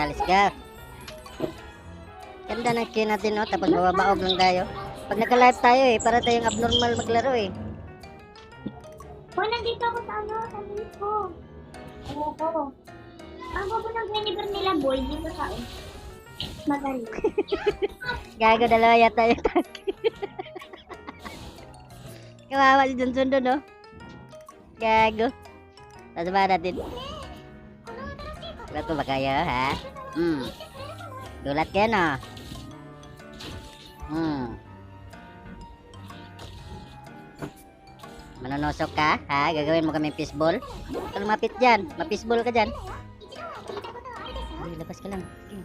let's go. Ganda ng skin natin, no? Tapos bababaog lang tayo. Pag naka-live tayo eh, para tayong abnormal maglaro eh. Hoy, nandito ako sa ano, sa link ko. Oo ko. Ang bobo ng Guinevere nila, boy, dito sa magaling. Gago, dalawa yata yung tank. Kawawa si Johnson doon, no? Gago. Tapos ba natin? Ba't ba kayo, ha? Dulat kayo, no? Manonosok ka, ha? Gagawin mo kami fishball? Huwag lumapit dyan. Ma-fishball ka dyan. Ay, labas ka lang. Okay.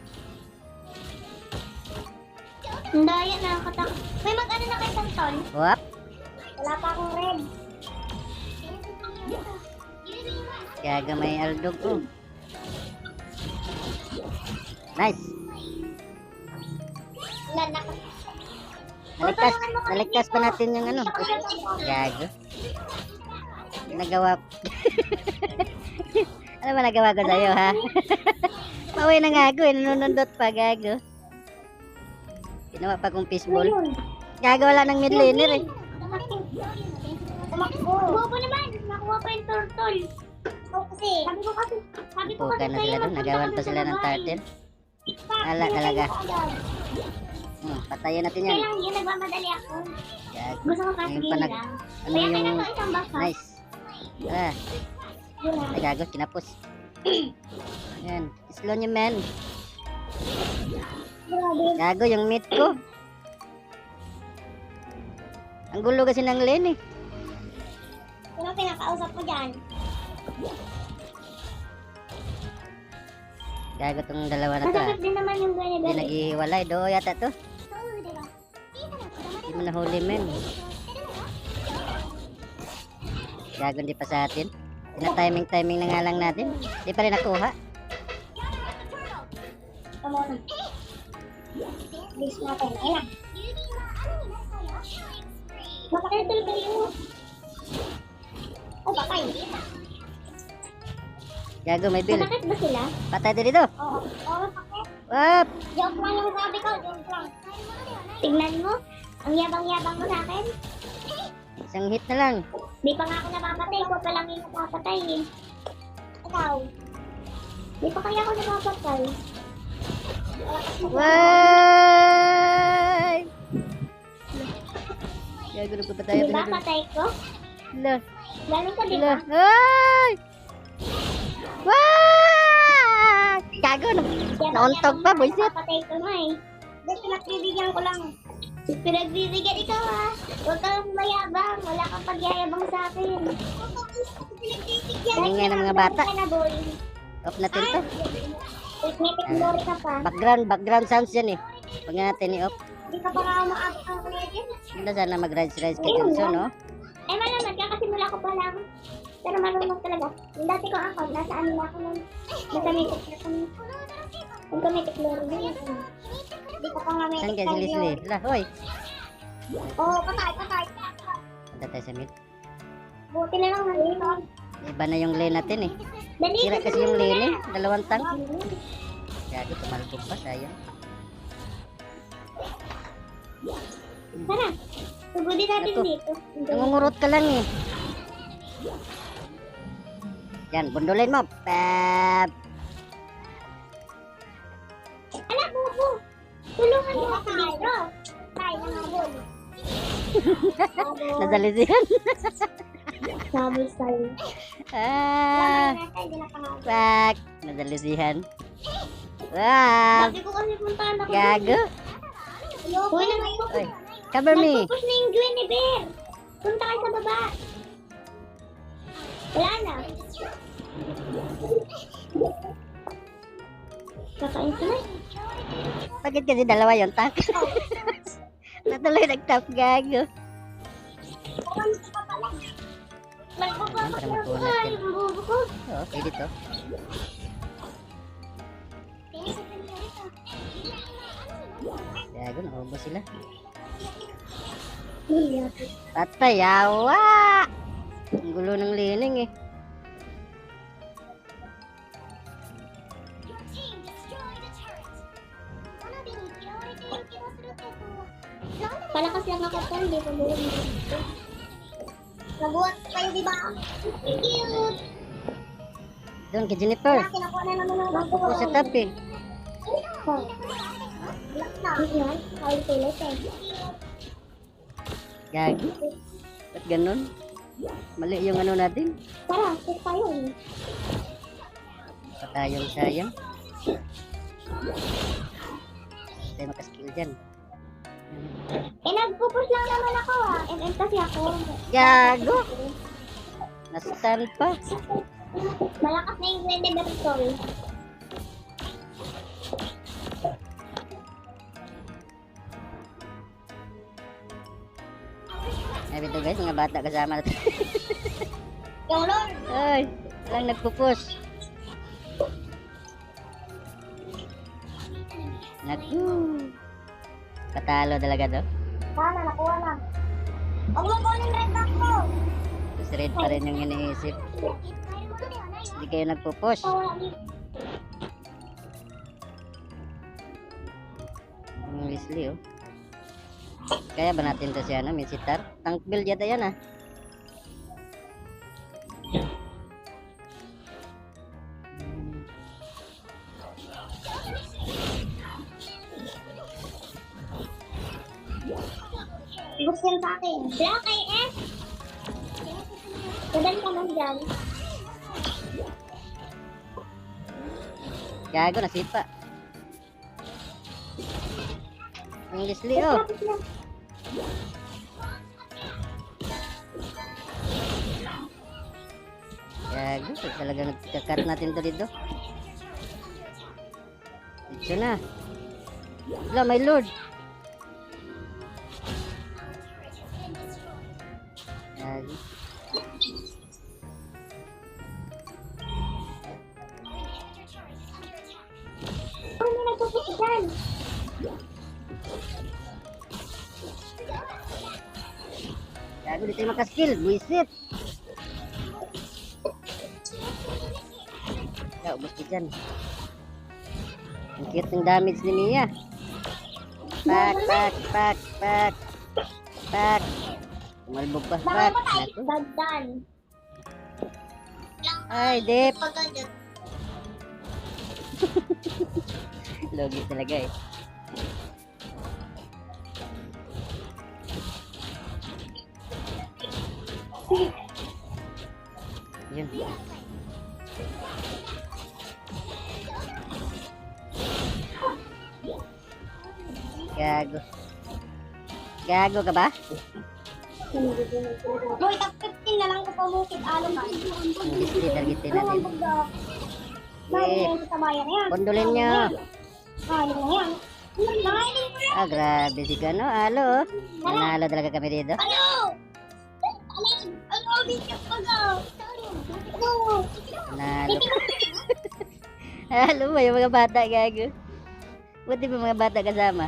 Ang daya, nakakatakot. May mag-ano na kayo tol? Wap. Wala pa akong red. Gaga, may aldog ko. Nice. Wala na. Naligtas pa natin yung ano. Gago. Nagawa. Ano ba nagawa ko sa'yo, ha? Pauwi na nga ako, nanunundot pa, gago. Ginawa pa kong fishball. Gago, wala ng midlaner eh. Bobo naman, nakuha pa yung turtle. Kasi, sabi ko Puka na sila doon, nagawan pa sila ng turtle. Ala talaga. Patayin natin yan. Kaya lang yun, nagmamadali ako. Gago. Gusto ko kasi Ngayon yun pa lang. ano Kaya ka na yung... to isang baka. Nice. Ah, Yun lang. ay gago, kinapos. Yan, slow nyo men. Grabe. Gago, yung meat ko. Ang gulo kasi ng lane eh. Sino pinakausap ko dyan? Gago tong dalawa na to ah. Masakit din naman yung Hindi Guinevere. naghihiwalay. Do yata to. Hindi mo nahuli men. Gago, hindi pa sa atin. Tina-timing na nga lang natin. Hindi pa rin nakuha. Come on. Please natin. Ayun na. Makaturtle kayo. Oh, patay. Gago, may bill. Masakit ba sila? Patay din dito. Oo. Oo, masakit. Wap! Joke lang yung sabi ko. Joke lang. Tignan mo. Ang yabang-yabang mo sa akin. Isang hit na lang. Di pa nga ako napapatay. Ko pa lang yung napapatay eh. Ikaw. Di pa kaya ako napapatay. Why? Gago, nagpapatay Di din ba dito. patay ko? Hala. Galing ko di Hala. ba? Ay! Wah! Gago, nauntog pa, boyset. Patay ko na eh. Dahil pinagbibigyan ko lang. Pinagbibigyan ikaw ah. Huwag kang mayabang. Wala kang pagyayabang sa akin. Ingay ng mga bata. Ka na, boy. Off natin to. May glory ka pa. Background sounds yan eh. Pag natin i-off. Hindi ka pa nga umaabot ng creative. Hindi sana mag-rise kay Johnson, no? Eh, malaman, kakasimula ko pa lang. Pero marunong talaga. Yung dati ko account, nasa ano na ako nun. Nasa mythic na ako nun. Yung mythic glory na yun. Hindi ko pa nga mythic. Saan kaya si Leslie? Hala, hoy. Oo, patay. Punta tayo sa mid. Buti na lang nandito. Iba na yung lane natin eh. Dali, Sira kasi yung lane eh. Dalawang tank. Dali. Gago, tumalbog pa, sayang. Tara, tugudin natin Ito. dito. Nangungurot ka lang eh. Yan, bundulin mo. Pep. Ala, bubo! Tulungan mo ako dito. Tayo na nga, boy. Nadalisihan. Sabol tayo. Ah, Laban natin, di na pangalan. fuck. Nadalisihan. Wow. Sabi ko kasi puntahan ako. Gago. Uy, nagpupush. Oy, cover me. Nagpupush na yung Guinevere. Punta kayo sa baba. Wala na. Kakain ko na. Bakit kasi dalawa yung tank? Natuloy nag-top, gago. Magpupush Para na makuha ako. natin. Yung bubo ko. Oo, pwede to. Gago, naubos sila. Patay, yawa! Ang gulo ng lining eh. Palakas lang ako po, hindi ko buwan. Nabuhat kayo, di ba? Cute! Doon kay Jennifer. Kinakuha na naman ang Ako sa tabi. Oh. Yan, kawin tulit eh. Gagi. Ba't ganun? Mali yung ano natin. Tara, sis tayo eh. Patayong sayang. Tayo makaskill dyan. Eh, nagpupus lang naman ako ah. MM kasi ako. Gago! Nastan pa. Malakas na yung Grande Bertol. Sabi to guys, mga bata kasama natin. Yung Lord. Ay, walang nagpupus. Naku. Katalo talaga to. Sana, nakuha na. Huwag mo kunin red back ko. Tapos red pa rin yung iniisip. Hindi kayo nagpupus. Weasley oh. Kaya ba natin to si ano, Misitar? Tank build yata yan ah. Gusto yan sa akin. Black AF. Kadal ka lang dyan. Gago, nasipa. Ang Weasley oh. Tapos lang. Gago, talagang nagkakat natin to dito. Dito na. Wala, my lord. Gago. Ano na nagpupus dyan? Gago, di tayo makaskill. Buisit. Ya, ubos ko dyan. Ang cute ng damage ni Mia. Pak, pak, pak, pak. Pak. Tumalbog pa. Pak. Nakamatay. Naku. Dagdan. Ay, dip. Logi talaga eh. Yun. Gago. Gago ka ba? Boy, top 15 na lang ko pamukit along ka. Ang Weasley, targetin natin. Dahil yan sa bayan na yan. Kondolin nyo. Ano na yan? Nangaling ko yan. Ah, grabe si Gano. Alo. Nanalo talaga kami dito. Ano? Ano? Video ko na. Ano? Nanalo. Halo ba yung mga bata, gago? Buti ba mga bata kasama?